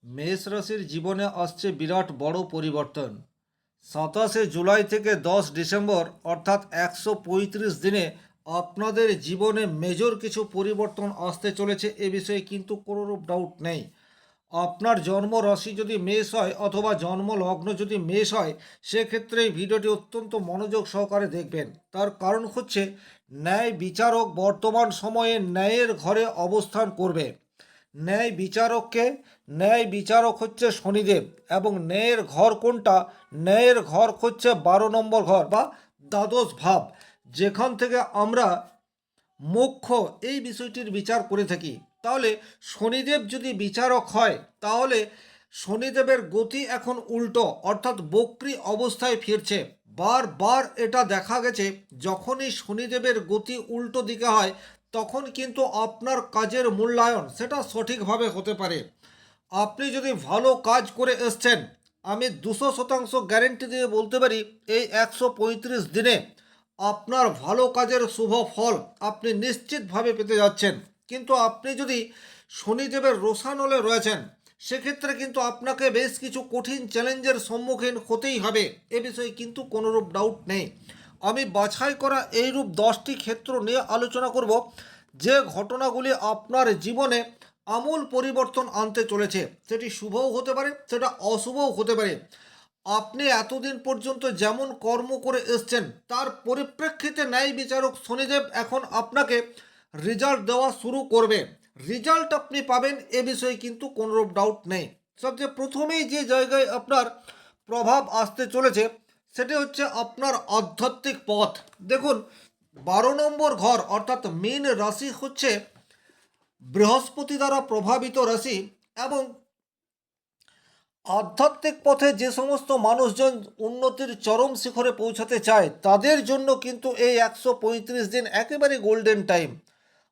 মেষ রাশির জীবনে আসছে বিরাট বড় পরিবর্তন। 27 জুলাই থেকে 10 ডিসেম্বর অর্থাৎ 135 দিনে আপনাদের জীবনে মেজর কিছু পরিবর্তন আসতে চলেছে, এ বিষয়ে কিন্তু কোনোরূপ ডাউট নেই। আপনার জন্ম রাশি যদি মেষ হয় অথবা জন্ম লগ্ন যদি মেষ হয়, সেক্ষেত্রে এই ভিডিওটি অত্যন্ত মনোযোগ সহকারে দেখবেন। তার কারণ হচ্ছে, ন্যায় বিচারক বর্তমান সময়ে ন্যায়ের ঘরে অবস্থান করবে। ন্যায় বিচারককে ন্যায় বিচারক হচ্ছে শনিদেব, এবং ন্যায়ের ঘর কোনটা? ন্যায়ের ঘর হচ্ছে 12 নম্বর ঘর বা দ্বাদশ ভাব, যেখান থেকে আমরা মোক্ষ এই বিষয়টির বিচার করে থাকি। তাহলে শনিদেব যদি বিচারক হয়, তাহলে শনিদেবের গতি এখন উল্টো, অর্থাৎ বক্রী অবস্থায় ফিরছে। বারবার এটা দেখা গেছে, যখনই শনিদেবের গতি উল্টো দিকে হয়, তখন কিন্তু আপনার কাজের মূল্যায়ন সেটা সঠিকভাবে হতে পারে। আপনি যদি ভালো কাজ করে এসছেন, আমি 200% গ্যারেন্টি দিয়ে বলতে পারি, এই 135 দিনে আপনার ভালো কাজের শুভ ফল আপনি নিশ্চিতভাবে পেতে যাচ্ছেন। কিন্তু আপনি যদি শনিদেবের রোষানলে রয়েছেন, সেক্ষেত্রে কিন্তু আপনাকে বেশ কিছু কঠিন চ্যালেঞ্জের সম্মুখীন হতেই হবে, এ বিষয়ে কিন্তু কোনোরূপ ডাউট নেই। আমি বাছাই করা এইরূপ 10টি ক্ষেত্র নিয়ে আলোচনা করব, যে ঘটনাগুলি আপনার জীবনে আমূল পরিবর্তন আনতে চলেছে। সেটি শুভও হতে পারে, সেটা অশুভও হতে পারে। আপনি এতদিন পর্যন্ত যেমন কর্ম করে এসছেন, তার পরিপ্রেক্ষিতে ন্যায় বিচারক শনিদেব এখন আপনাকে রেজাল্ট দেওয়া শুরু করবে। রেজাল্ট আপনি পাবেন, এ বিষয়ে কিন্তু কোনোরূপ ডাউট নেই। সবচেয়ে প্রথমেই যে জায়গায় আপনার প্রভাব আসতে চলেছে, সেটি হচ্ছে আপনার আধ্যাত্মিক পথ। দেখুন, 12 নম্বর ঘর অর্থাৎ মীন রাশি হচ্ছে বৃহস্পতি দ্বারা প্রভাবিত রাশি, এবং আধ্যাত্মিক পথে যে সমস্ত মানুষজন উন্নতির চরম শিখরে পৌঁছাতে চায়, তাদের জন্য কিন্তু এই 135 দিন একেবারে গোল্ডেন টাইম।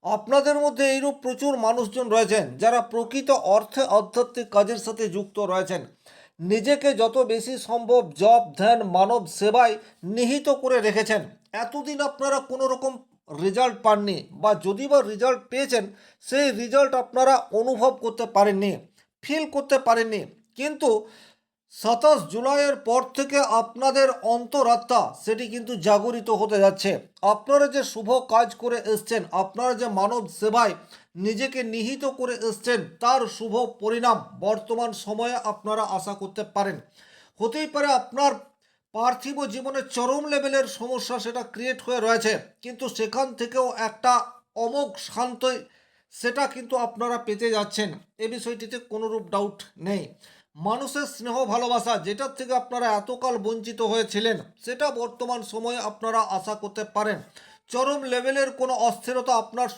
আপনাদের মধ্যে এইরূপ প্রচুর মানুষজন রয়েছেন, যারা প্রকৃত অর্থে আধ্যাত্মিক কাজের সাথে যুক্ত রয়েছেন। নিজেকে যত বেশি সম্ভব জপ ধ্যান মানব সেবায় নিহিত করে রেখেছেন। এতদিন আপনারা কোনো রকম রেজাল্ট পাননি, বা যদি বা রেজাল্ট পেয়েছেন, সেই রেজাল্ট আপনারা অনুভব করতে পারেননি, ফিল করতে পারেননি। কিন্তু 27 জুলাইয়ের পর থেকে আপনাদের অন্তরাত্মা সেটি কিন্তু জাগরিত হতে যাচ্ছে। আপনারা যে শুভ কাজ করে এসছেন, আপনারা যে মানব সেবায় নিজেকে নিহিত করে এসছেন, তার শুভ পরিণাম বর্তমান সময়ে আপনারা আশা করতে পারেন। হতেই পারে আপনার পার্থিব জীবনে চরম লেভেলের সমস্যা সেটা ক্রিয়েট হয়ে রয়েছে, কিন্তু সেখান থেকেও একটা অমোঘ শান্ত সেটা কিন্তু আপনারা পেতে যাচ্ছেন, এ বিষয়টিতে কোনোরূপ ডাউট নেই। মানুষের স্নেহ ভালোবাসা, যেটার থেকে আপনারা এতকাল বঞ্চিত হয়েছিলেন, সেটা বর্তমান সময়ে আপনারা আশা করতে পারেন। চরম লেভেলের কোনো অস্থিরতা আপনার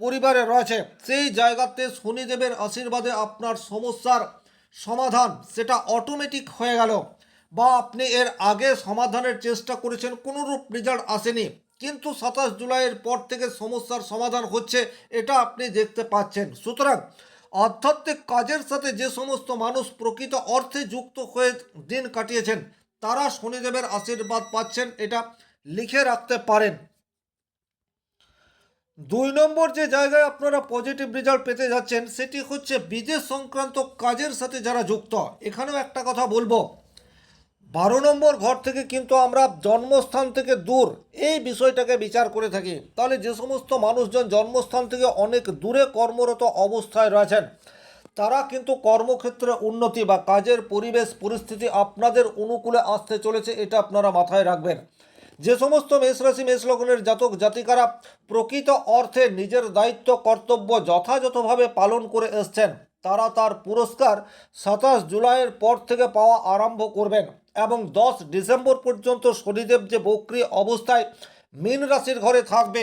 পরিবারে রয়েছে, সেই জায়গাতে শনিদেবের আশীর্বাদে আপনার সমস্যার সমাধান সেটা অটোমেটিক হয়ে গেল, বা আপনি এর আগে সমাধানের চেষ্টা করেছেন, কোনোরূপ রেজাল্ট আসেনি, কিন্তু 27 জুলাইয়ের পর থেকে সমস্যার সমাধান হচ্ছে, এটা আপনি দেখতে পাচ্ছেন। সুতরাং আধ্যাত্মিক কাজের সাথে যে সমস্ত মানুষ প্রকৃত অর্থে যুক্ত হয়ে দিন কাটিয়েছেন, তারা শনিদেবের আশীর্বাদ পাচ্ছেন, এটা লিখে রাখতে পারেন। 2 নম্বর যে জায়গায় আপনারা পজিটিভ রেজাল্ট পেতে যাচ্ছেন, সেটি হচ্ছে বিদেশ সংক্রান্ত কাজের সাথে যারা যুক্ত। এখানেও একটা কথা বলবো, 12 নম্বর ঘর থেকে কিন্তু আমরা জন্মস্থান থেকে দূর এই বিষয়টাকে বিচার করে থাকি। তাহলে যে সমস্ত মানুষজন জন্মস্থান থেকে অনেক দূরে কর্মরত অবস্থায় রয়েছেন, তারা কিন্তু কর্মক্ষেত্রে উন্নতি বা কাজের পরিবেশ পরিস্থিতি আপনাদের অনুকূলে আসতে চলেছে, এটা আপনারা মাথায় রাখবেন। যে সমস্ত মেষরাশি মেষলগ্নের জাতক জাতিকারা প্রকৃত অর্থে নিজের দায়িত্ব কর্তব্য যথাযথভাবে পালন করে এসছেন, তারা তার পুরস্কার 27 জুলাইয়ের পর থেকে পাওয়া আরম্ভ করবেন, এবং 10 ডিসেম্বর পর্যন্ত শনিদেব যে বক্রী অবস্থায় মীন রাশির ঘরে থাকবে,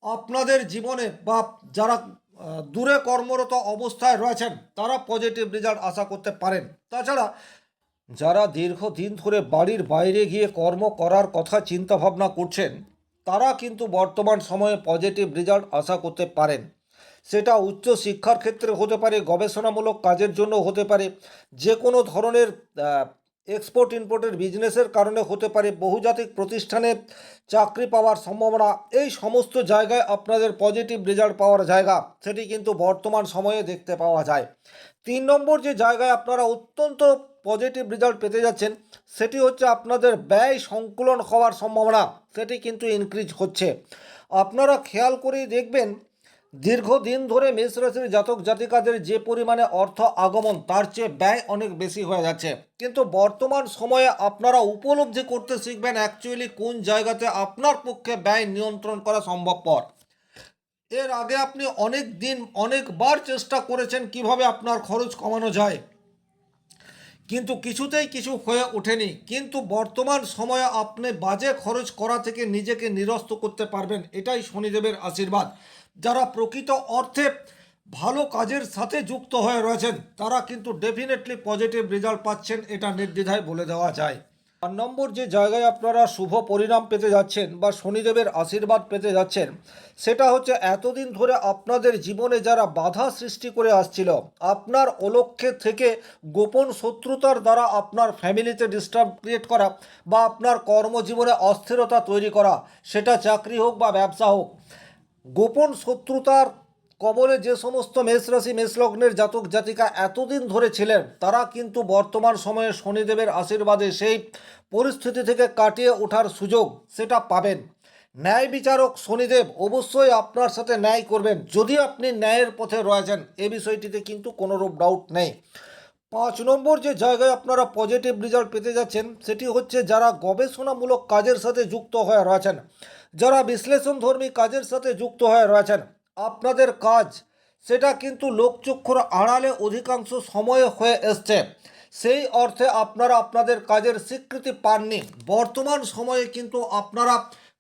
আপনাদের জীবনে বা যারা দূরে কর্মরত অবস্থায় রয়েছেন, তারা পজিটিভ রেজাল্ট আশা করতে পারেন। তাছাড়া যারা দীর্ঘদিন ধরে বাড়ির বাইরে গিয়ে কর্ম করার কথা চিন্তা ভাবনা করছেন, তারা কিন্তু বর্তমান সময়ে পজিটিভ রেজাল্ট আশা করতে পারেন। সেটা উচ্চ শিক্ষার ক্ষেত্রে হতে পারে, গবেষণামূলক কাজের জন্য হতে পারে, যে কোনো ধরনের এক্সপোর্ট ইম্পোর্টের বিজনেসের কারণে হতে পারে, বহুজাতিক প্রতিষ্ঠানে চাকরি পাওয়ার সম্ভাবনা, এই সমস্ত জায়গায় আপনাদের পজিটিভ রেজাল্ট পাওয়ার জায়গা সেটি কিন্তু বর্তমান সময়ে দেখতে পাওয়া যায়। 3 নম্বর যে জায়গায় আপনারা অত্যন্ত পজিটিভ রেজাল্ট পেতে যাচ্ছেন সেটি হচ্ছে আপনাদের ব্যয় সংকুলন হওয়ার সম্ভাবনা সেটি কিন্তু ইনক্রিজ হচ্ছে। আপনারা খেয়াল করেই দেখবেন দীর্ঘদিন ধরে মেষ রাশির জাতক জাতিকাদের যে পরিমাণে অর্থ আগমন তার চেয়ে ব্যয় অনেক বেশি হয়ে যাচ্ছে, কিন্তু বর্তমান সময়ে আপনারা উপলব্ধি করতে শিখবেন অ্যাকচুয়ালি কোন জায়গাতে আপনার পক্ষে ব্যয় নিয়ন্ত্রণ করা সম্ভবপর। এর আগে আপনি অনেক দিন অনেকবার চেষ্টা করেছেন কিভাবে আপনার খরচ কমানো যায়, কিন্তু কিছুতেই কিছু হয়ে ওঠেনি। কিন্তু বর্তমান সময়ে আপনি বাজে খরচ করা থেকে নিজেকে নিরস্ত করতে পারবেন, এটাই শনিদেবের আশীর্বাদ। যারা প্রকৃত অর্থে ভালো কাজের সাথে যুক্ত হয়ে রয়েছেন তারা কিন্তু ডেফিনেটলি পজিটিভ রেজাল্ট পাচ্ছেন, এটা নির্দ্বিধায় বলে দেওয়া যায়। 4 নম্বর যে জায়গায় আপনারা শুভ পরিণাম পেতে যাচ্ছেন বা শনিদেবের আশীর্বাদ পেতে যাচ্ছেন সেটা হচ্ছে এতদিন ধরে আপনাদের জীবনে যারা বাধা সৃষ্টি করে আসছিল, আপনার অলক্ষ্যে থেকে গোপন শত্রুতার দ্বারা আপনার ফ্যামিলিতে ডিস্টার্ব ক্রিয়েট করা বা আপনার কর্মজীবনে অস্থিরতা তৈরি করা, সেটা চাকরি হোক বা ব্যবসা হোক, গোপন শত্রুতার কবলে যে সমস্ত মেষ রাশি মেষ লগ্নের জাতক জাতিকা এতদিন ধরে ছিলেন তারা কিন্তু বর্তমান সময়ে শনিদেবের আশীর্বাদে সেই পরিস্থিতি থেকে কাটিয়ে ওঠার সুযোগ সেটা পাবেন। ন্যায় বিচারক শনিদেব অবশ্যই আপনার সাথে ন্যায় করবেন যদি আপনি ন্যায়ের পথে রয়েছেন, এ বিষয়টিতে কিন্তু কোনোরূপ ডাউট নেই। 5 নম্বর যে জায়গায় আপনারা পজিটিভ রেজাল্ট পেতে যাচ্ছেন সেটি হচ্ছে যারা গবেষণামূলক কাজের সাথে যুক্ত হয়ে রয়েছেন, যারা বিশ্লেষণধর্মী কাজের সাথে যুক্ত হয়ে রয়েছেন, আপনাদের কাজ সেটা কিন্তু লোকচক্ষুর আড়ালে অধিকাংশ সময়ে হয়ে এসছে। সেই অর্থে আপনারা আপনাদের কাজের স্বীকৃতি পাননি, বর্তমান সময়ে কিন্তু আপনারা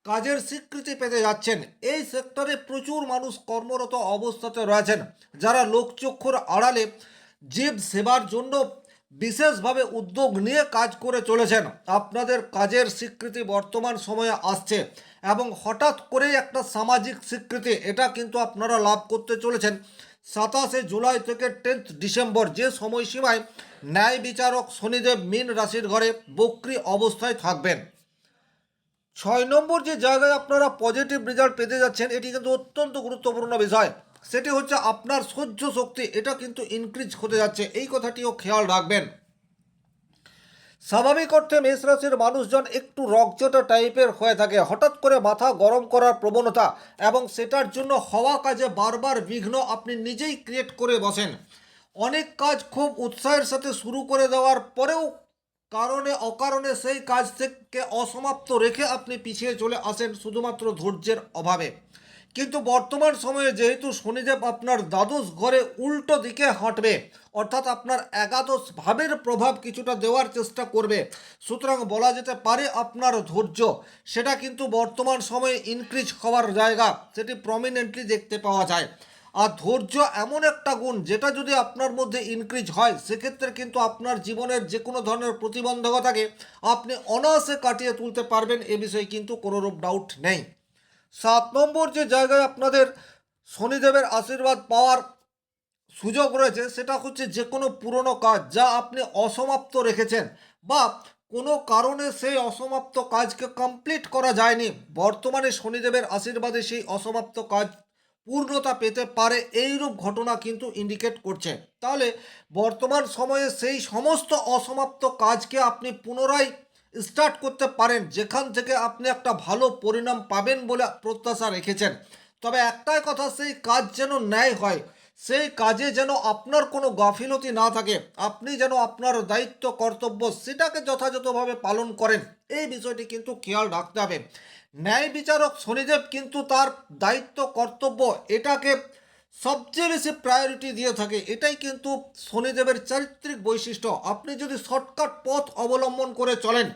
কাজের স্বীকৃতি পেতে যাচ্ছেন। এই সেক্টরে প্রচুর মানুষ কর্মরত অবস্থাতে রয়েছেন যারা লোকচক্ষুর আড়ালে জীব সেবার জন্য বিশেষভাবে উদ্যোগ নিয়ে কাজ করে চলেছেন। আপনাদের কাজের স্বীকৃতি বর্তমান সময়ে আসছে এবং হঠাৎ করেই একটা সামাজিক স্বীকৃতি এটা কিন্তু আপনারা লাভ করতে চলেছেন 27 জুলাই থেকে 10 ডিসেম্বর, যে সময়সীমায় ন্যায় বিচারক শনিদেব মীন রাশির ঘরে বক্রী অবস্থায় থাকবেন। 6 নম্বর যে জায়গায় আপনারা পজিটিভ রেজাল্ট পেতে যাচ্ছেন এটি কিন্তু অত্যন্ত গুরুত্বপূর্ণ বিষয়, সেটি হচ্ছে আপনার সহ্য শক্তি এটা কিন্তু ইনক্রিজ হতে যাচ্ছে, এই কথাটিও খেয়াল রাখবেন। স্বাভাবিক অর্থে মেষ রাশির মানুষজন একটু রকচটা টাইপের হয়ে থাকে, হঠাৎ করে মাথা গরম করার প্রবণতা এবং সেটার জন্য হওয়া কাজে বারবার বিঘ্ন আপনি নিজেই ক্রিয়েট করে বসেন। অনেক কাজ খুব উৎসাহের সাথে শুরু করে দেওয়ার পরেও কারণে অকারণে সেই কাজ থেকে অসমাপ্ত রেখে আপনি পিছিয়ে চলে আসেন শুধুমাত্র ধৈর্যের অভাবে। কিন্তু বর্তমান সময়ে যেহেতু শনিদেব আপনার দ্বাদশ ঘরে উল্টো দিকে হাঁটবে, অর্থাৎ আপনার একাদশ ভাবের প্রভাব কিছুটা দেওয়ার চেষ্টা করবে, সুতরাং বলা যেতে পারে আপনার ধৈর্য সেটা কিন্তু বর্তমান সময়ে ইনক্রিজ হওয়ার জায়গা সেটি প্রমিনেন্টলি দেখতে পাওয়া যায়। আর ধৈর্য এমন একটা গুণ যেটা যদি আপনার মধ্যে ইনক্রিজ হয় সেক্ষেত্রে কিন্তু আপনার জীবনের যে কোনো ধরনের প্রতিবন্ধকতাকে আপনি অনায়াসে কাটিয়ে তুলতে পারবেন, এ বিষয়ে কিন্তু কোনোরূপ ডাউট নেই। 7 নম্বর যে জায়গায় আপনাদের শনিদেবের আশীর্বাদ পাওয়ার সুযোগ রয়েছে সেটা হচ্ছে যে কোনো পুরনো কাজ যা আপনি অসমাপ্ত রেখেছেন বা কোনো কারণে সেই অসমাপ্ত কাজকে কমপ্লিট করা যায়নি, বর্তমানে শনিদেবের আশীর্বাদে সেই অসমাপ্ত কাজ পূর্ণতা পেতে পারে, এইরূপ ঘটনা কিন্তু ইন্ডিকেট করছে। তাহলে বর্তমান সময়ে সেই সমস্ত অসমাপ্ত কাজকে আপনি পুনরায় স্টার্ট করতে পারেন যেখান থেকে আপনি একটা ভালো পরিণাম পাবেন বলে প্রত্যাশা রেখেছেন। তবে একটাই কথা, সেই কাজ যেন ন্যায় হয়, সেই কাজে যেন আপনার কোনো গাফিলতি না থাকে, আপনি যেন আপনার দায়িত্ব কর্তব্য সেটাকে যথাযথভাবে পালন করেন, এই বিষয়টি কিন্তু খেয়াল রাখতে হবে। ন্যায় বিচারক শনিদেব কিন্তু তার দায়িত্ব কর্তব্য এটাকে সবচেয়ে বেশি প্রায়োরিটি দিয়ে থাকে, এটাই কিন্তু শনিদেবের চারিত্রিক বৈশিষ্ট্য। আপনি যদি শর্টকাট পথ অবলম্বন করে চলেন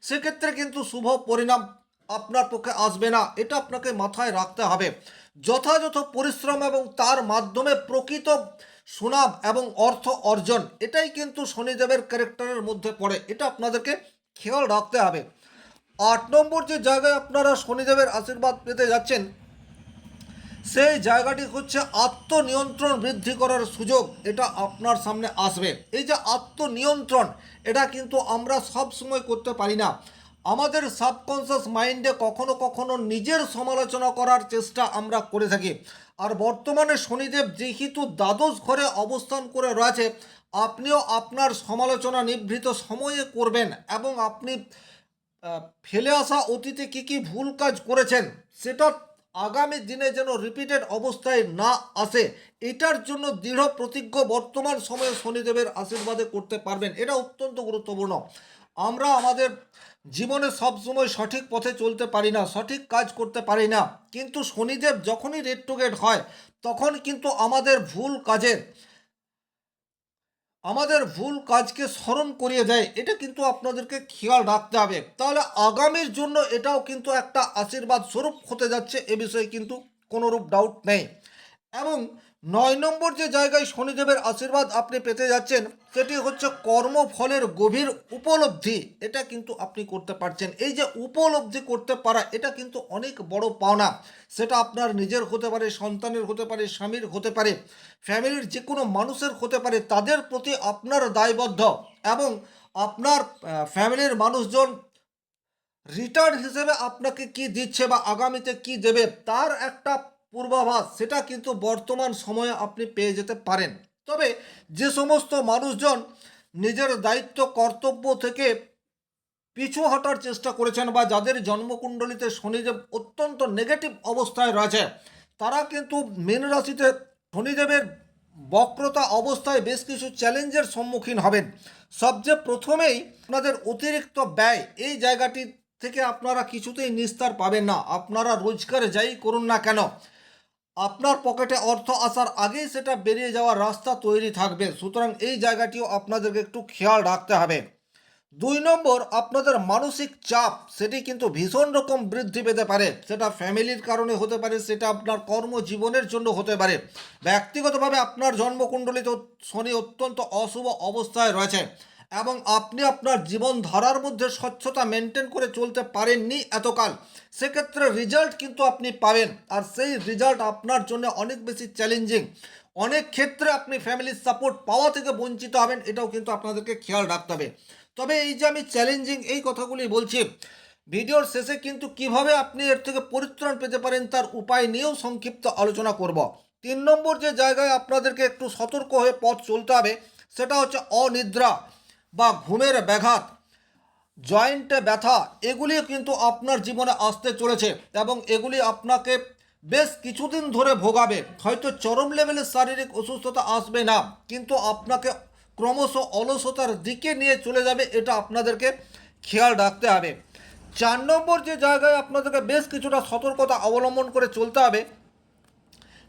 সেক্ষেত্রে কিন্তু শুভ পরিণাম আপনার পক্ষে আসবে না, এটা আপনাকে মাথায় রাখতে হবে। যথাযথ পরিশ্রম এবং তার মাধ্যমে প্রকৃত সুনাম এবং অর্থ অর্জন, এটাই কিন্তু শনিদেবের ক্যারেক্টারের মধ্যে পড়ে, এটা আপনাদেরকে খেয়াল রাখতে হবে। 8 নম্বর যে জায়গায় আপনারা শনিদেবের আশীর্বাদ পেতে যাচ্ছেন সেই জায়গাটি হচ্ছে আত্মনিয়ন্ত্রণ বৃদ্ধি করার সুযোগ, এটা আপনার সামনে আসবে। এই যে আত্মনিয়ন্ত্রণ এটা কিন্তু আমরা সব সময় করতে পারি না, আমাদের সাবকনসিয়াস মাইন্ডে কখনো কখনো নিজের সমালোচনা করার চেষ্টা আমরা করে থাকি। আর বর্তমানে শনিদেব যেহেতু দ্বাদশ ঘরে অবস্থান করে রয়েছে, আপনিও আপনার সমালোচনা নিভৃত সময়ে করবেন এবং আপনি ফেলে আসা অতীতে কী কী ভুল কাজ করেছেন সেটা আগামী দিনে যেন রিপিটেড অবস্থায় না আসে, এটার জন্য দৃঢ় প্রতিজ্ঞ বর্তমান সময়ে শনিদেবের আশীর্বাদে করতে পারবেন। এটা অত্যন্ত গুরুত্বপূর্ণ। আমরা আমাদের জীবনে সবসময় সঠিক পথে চলতে পারি না, সঠিক কাজ করতে পারি না, কিন্তু শনিদেব যখনই রেট্রোগেট হয় তখন কিন্তু আমাদের ভুল কাজকে স্মরণ করিয়ে দেয়। এটা কিন্তু আপনাদেরকে খেয়াল রাখতে হবে। তাহলে আগামীর জন্য এটাও কিন্তু একটা আশীর্বাদ স্বরূপ হতে যাচ্ছে, এ বিষয়ে কিন্তু কোনোরূপ ডাউট নেই। এবং 9 নম্বর যে জায়গায় শনিদেবের আশীর্বাদ আপনি পেতে যাচ্ছেন সেটি হচ্ছে কর্মফলের গভীর উপলব্ধি। এটা কিন্তু আপনি করতে পারছেন। এই যে উপলব্ধি করতে পারা, এটা কিন্তু অনেক বড় পাওনা। সেটা আপনার নিজের হতে পারে, সন্তানের হতে পারে, স্বামীর হতে পারে, ফ্যামিলির যে কোনো মানুষের হতে পারে। তাদের প্রতি আপনার দায়বদ্ধ এবং আপনার ফ্যামিলির মানুষজন রিটার্ন হিসেবে আপনাকে কি দিচ্ছে বা আগামীতে কি দেবে তার একটা পূর্বাভাস, সেটা কিন্তু বর্তমান সময়ে আপনি পেয়ে যেতে পারেন। তবে যে সমস্ত মানুষজন নিজের দায়িত্ব কর্তব্য থেকে পিছু হটার চেষ্টা করেছেন বা যাদের জন্মকুণ্ডলিতে শনিদেব অত্যন্ত নেগেটিভ অবস্থায় রয়েছে, তারা কিন্তু মীন রাশিতে শনিদেবের বক্রতা অবস্থায় বেশ কিছু চ্যালেঞ্জের সম্মুখীন হবেন। সবচেয়ে প্রথমেই আপনাদের অতিরিক্ত ব্যয়, এই জায়গাটি থেকে আপনারা কিছুতেই নিস্তার পাবেন না। আপনারা রোজগার যাই করুন না কেন, আপনার পকেটে অর্থ আসার আগেই সেটা বেরিয়ে যাওয়ার রাস্তা তৈরি থাকবে। সুতরাং এই জায়গাটিও আপনাদেরকে একটু খেয়াল রাখতে হবে। 2 নম্বর, আপনাদের মানসিক চাপ সেটি কিন্তু ভীষণ রকম বৃদ্ধি পেতে পারে। সেটা ফ্যামিলির কারণে হতে পারে, সেটা আপনার কর্মজীবনের জন্য হতে পারে। ব্যক্তিগতভাবে আপনার জন্মকুণ্ডলিতে শনি অত্যন্ত অশুভ অবস্থায় রয়েছে এবং আপনি আপনার জীবনধারার মধ্যে স্বচ্ছতা মেনটেন করে চলতে পারেননি এতকাল। সেক্ষেত্রে রেজাল্ট কিন্তু আপনি পাবেন, আর সেই রেজাল্ট আপনার জন্য অনেক বেশি চ্যালেঞ্জিং। অনেক ক্ষেত্রে আপনি ফ্যামিলির সাপোর্ট পাওয়া থেকে বঞ্চিত হবেন, এটাও কিন্তু আপনাদেরকে খেয়াল রাখতে হবে। তবে এই যে আমি চ্যালেঞ্জিং এই কথাগুলি বলছি, ভিডিওর শেষে কিন্তু কিভাবে আপনি এর থেকে পরিত্রাণ পেতে পারেন তার উপায় নিয়েও সংক্ষিপ্ত আলোচনা করব। 3 নম্বর যে জায়গায় আপনাদেরকে একটু সতর্ক হয়ে পথ চলতে হবে সেটা হচ্ছে অনিদ্রা বা ঘুমের ব্যাঘাত, জয়েন্টে ব্যথা, এগুলিও কিন্তু আপনার জীবনে আসতে চলেছে এবং এগুলি আপনাকে বেশ কিছুদিন ধরে ভোগাবে। হয়তো চরম লেভেলের শারীরিক অসুস্থতা আসবে না, কিন্তু আপনাকে ক্রমশ অলসতার দিকে নিয়ে চলে যাবে। এটা আপনাদেরকে খেয়াল রাখতে হবে। 4 নম্বর যে জায়গায় আপনাদেরকে বেশ কিছুটা সতর্কতা অবলম্বন করে চলতে হবে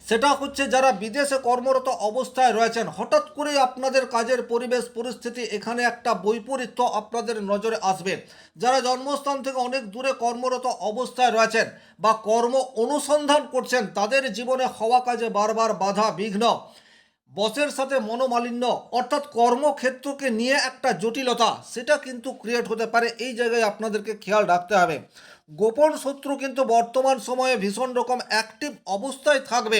সেটা হচ্ছে যারা বিদেশে কর্মরত অবস্থায় রয়েছেন, হঠাৎ করেই আপনাদের কাজের পরিবেশ পরিস্থিতি এখানে একটা বৈপরীত্য আপনাদের নজরে আসবে। যারা জন্মস্থান থেকে অনেক দূরে কর্মরত অবস্থায় রয়েছেন বা কর্ম অনুসন্ধান করছেন, তাদের জীবনে হওয়া কাজে বারবার বাধা বিঘ্ন, বসের সাথে মনোমালিন্য, অর্থাৎ কর্মক্ষেত্রকে নিয়ে একটা জটিলতা, সেটা কিন্তু ক্রিয়েট হতে পারে। এই জায়গায় আপনাদেরকে খেয়াল রাখতে হবে। গোপন শত্রু কিন্তু বর্তমান সময়ে ভীষণ রকম অ্যাক্টিভ অবস্থায় থাকবে।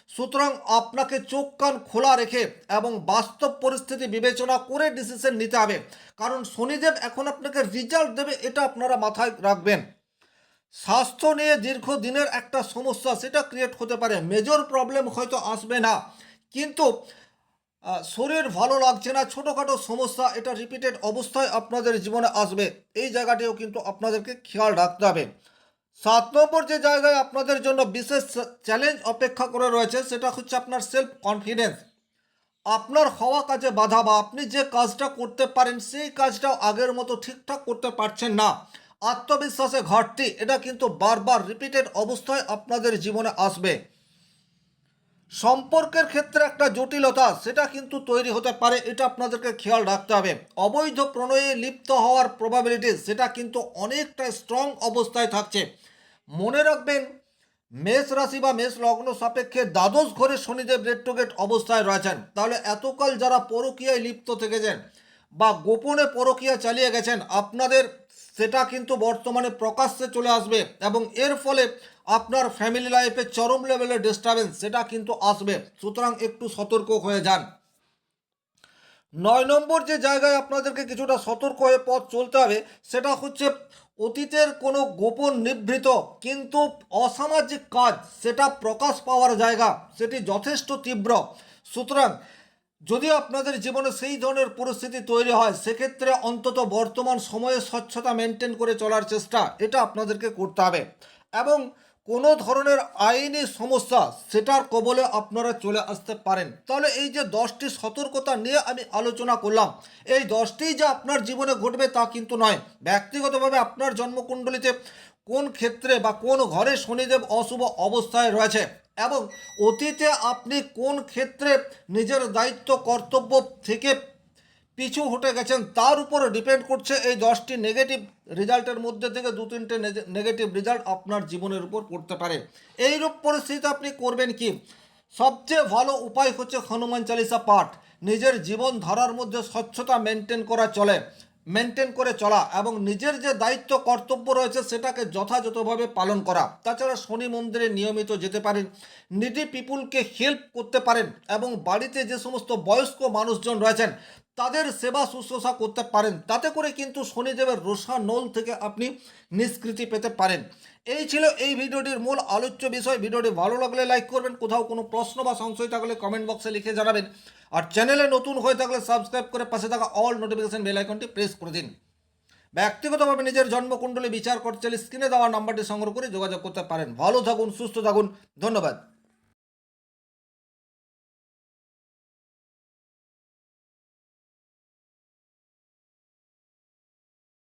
সুতরাং আপনাকে চোখ কান খোলা রেখে এবং বাস্তব পরিস্থিতি বিবেচনা করে ডিসিশন নিতে হবে, কারণ শনিদেব এখন আপনাকে রেজাল্ট দেবে, এটা আপনারা মাথায় রাখবেন। স্বাস্থ্য নিয়ে দীর্ঘদিনের একটা সমস্যা সেটা ক্রিয়েট হতে পারে। মেজর প্রবলেম হয়তো আসবে না, কিন্তু শরীর ভালো লাগছে না, ছোটোখাটো সমস্যা, এটা রিপিটেড অবস্থায় আপনাদের জীবনে আসবে। এই জায়গাটিও কিন্তু আপনাদেরকে খেয়াল রাখতে হবে। 7 নম্বর যে জায়গায় আপনাদের জন্য বিশেষ চ্যালেঞ্জ অপেক্ষা করে রয়েছে সেটা হচ্ছে আপনার সেলফ কনফিডেন্স। আপনার হওয়া কাজে বাধা বা আপনি যে কাজটা করতে পারেন সেই কাজটাও আগের মতো ঠিকঠাক করতে পারছেন না, আত্মবিশ্বাসে ঘাটতি, এটা কিন্তু বারবার রিপিটেড অবস্থায় আপনাদের জীবনে আসবে। সম্পর্কের ক্ষেত্রে একটা জটিলতা সেটা কিন্তু তৈরি হতে পারে, এটা আপনাদেরকে খেয়াল রাখতে হবে। অবৈধ প্রণয়ে লিপ্ত হওয়ার প্রবাবিলিটি সেটা কিন্তু অনেকটা স্ট্রং অবস্থায় থাকছে। মনে রাখবেন, মেষ রাশি বা মেষ লগ্ন সাপেক্ষে দ্বাদশ ঘরে শনিদেব রেট্রোগেট অবস্থায় রয়েছেন। তাহলে এতকাল যারা পরকীয়ায় লিপ্ত থেকেছেন বা গোপনে পরকীয়া চালিয়ে গেছেন, আপনাদের সেটা কিন্তু বর্তমানে প্রকাশ্যে চলে আসবে এবং এর ফলে আপনার ফ্যামিলি লাইফে চরম লেভেলের ডিস্টারবেন্স সেটা কিন্তু আসবে। সুতরাং একটু সতর্ক হয়ে যান। 9 নম্বর যে জায়গায় আপনাদেরকে কিছুটা সতর্ক হয়ে পথ চলতে হবে সেটা হচ্ছে অতীতের কোনো গোপন নিভৃত কিন্তু অসামাজিক কাজ সেটা প্রকাশ পাওয়ার জায়গা, সেটি যথেষ্ট তীব্র। সুতরাং যদি আপনাদের জীবনে সেই ধরনের পরিস্থিতি তৈরি হয় সেক্ষেত্রে অন্তত বর্তমান সময়ে স্বচ্ছতা মেনটেন করে চলার চেষ্টা এটা আপনাদেরকে করতে হবে। এবং কোনো ধরনের আইনি সমস্যা সেটার কবলে আপনারা চলে আসতে পারেন। তাহলে এই যে 10টি সতর্কতা নিয়ে আমি আলোচনা করলাম, এই 10টিই যে আপনার জীবনে ঘটবে তা কিন্তু নয়। ব্যক্তিগতভাবে আপনার জন্মকুণ্ডলিতে কোন ক্ষেত্রে বা কোন ঘরে শনিদেব অশুভ অবস্থায় রয়েছে এবং অতীতে আপনি কোন ক্ষেত্রে নিজের দায়িত্ব কর্তব্য থেকে পিছু হটে গেছেন তার উপর ডিপেন্ড করছে এই 10টি নেগেটিভ রেজাল্টের মধ্যে থেকে 2-3টে নেগেটিভ রেজাল্ট আপনার জীবনের উপর পড়তে পারে। এইরূপ পরিস্থিতিতে আপনি করবেন কি? সবচেয়ে ভালো উপায় হচ্ছে হনুমান চালিসা পাঠ। নিজের জীবন ধারার মধ্যে স্বচ্ছতা মেনটেন করে চলা এবং নিজের যে দায়িত্ব কর্তব্য রয়েছে সেটাকে যথাযথভাবে পালন করা। তাছাড়া শনি মন্দিরে নিয়মিত যেতে পারেন, নিডি পিপুলকে হেল্প করতে পারেন এবং বাড়িতে যে সমস্ত বয়স্ক মানুষজন রয়েছেন তাদের সেবা শুশ্রূষা করতে পারেন। তাতে করে কিন্তু শনিদেবের রোষা নোল থেকে আপনি নিষ্কৃতি পেতে পারেন। এই ছিল এই ভিডিওটির মূল আলোচ্য বিষয়। ভিডিওটি ভালো লাগলে লাইক করবেন, কোথাও কোনো প্রশ্ন বা সংশয় থাকলে কমেন্ট বক্সে লিখে জানাবেন, আর চ্যানেলে নতুন হয়ে থাকলে সাবস্ক্রাইব করে পাশে থাকা অল নোটিফিকেশন বেল আইকনটি প্রেস করে দিন। ব্যক্তিগতভাবে নিজের জন্মকুণ্ডলী বিচার করতে স্ক্রিনে দেওয়া নাম্বারটি সংগ্রহ করে যোগাযোগ করতে পারেন। ভালো থাকুন, সুস্থ থাকুন, ধন্যবাদ।